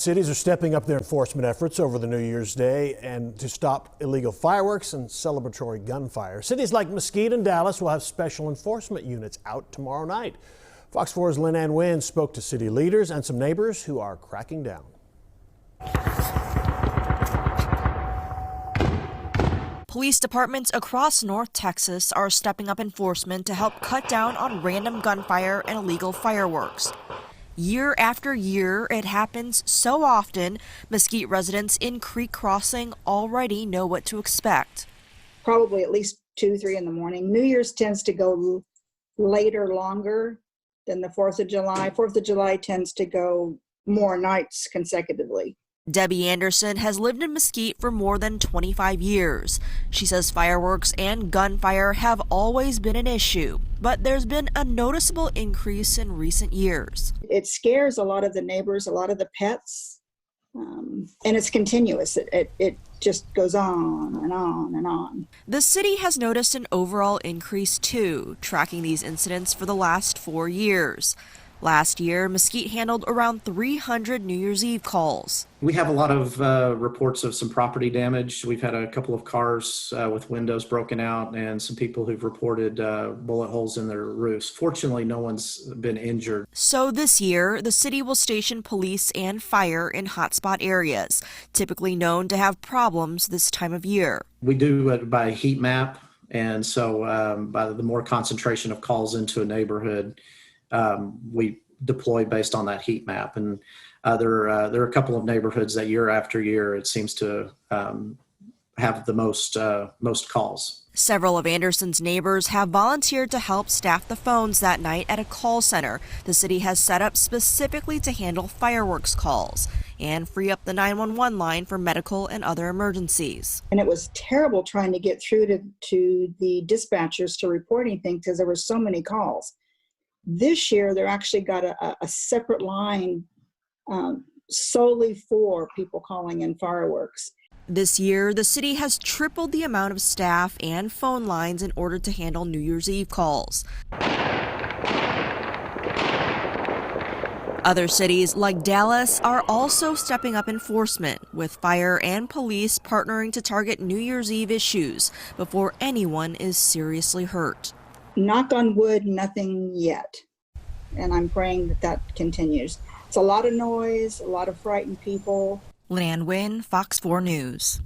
Cities are stepping up their enforcement efforts over the New Year's Day and to stop illegal fireworks and celebratory gunfire. Cities like Mesquite and Dallas will have special enforcement units out tomorrow night. Fox 4's Lynn Wynn spoke to city leaders and some neighbors who are cracking down. Police departments across North Texas are stepping up enforcement to help cut down on random gunfire and illegal fireworks. Year after year, it happens so often, Mesquite residents in Creek Crossing already know what to expect. Probably at least 2, 3 in the morning. New Year's tends to go later, longer than the 4th of July. 4th of July tends to go more nights consecutively. Debbie Anderson has lived in Mesquite for more than 25 years. She says fireworks and gunfire have always been an issue, but there's been a noticeable increase in recent years. It scares a lot of the neighbors, a lot of the pets, and it's continuous. It just goes on and on and on. The city has noticed an overall increase too, tracking these incidents for the last 4 years. Last year, Mesquite handled around 300 New Year's Eve calls. We have a lot of reports of some property damage. We've had a couple of cars with windows broken out and some people who've reported bullet holes in their roofs. Fortunately, no one's been injured. So this year, the city will station police and fire in hotspot areas, typically known to have problems this time of year. We do it by heat map, and so by the more concentration of calls into a neighborhood, we deploy based on that heat map. And there are a couple of neighborhoods that year after year it seems to have the most calls. Several of Anderson's neighbors have volunteered to help staff the phones that night at a call center the city has set up specifically to handle fireworks calls and free up the 911 line for medical and other emergencies. And it was terrible trying to get through to the dispatchers to report anything because there were so many calls. This year, they're actually got a separate line solely for people calling in fireworks. This year, the city has tripled the amount of staff and phone lines in order to handle New Year's Eve calls. Other cities like Dallas are also stepping up enforcement, with fire and police partnering to target New Year's Eve issues before anyone is seriously hurt. Knock on wood, nothing yet. And I'm praying that continues. It's a lot of noise, a lot of frightened people. Lynn Wynn, Fox 4 News.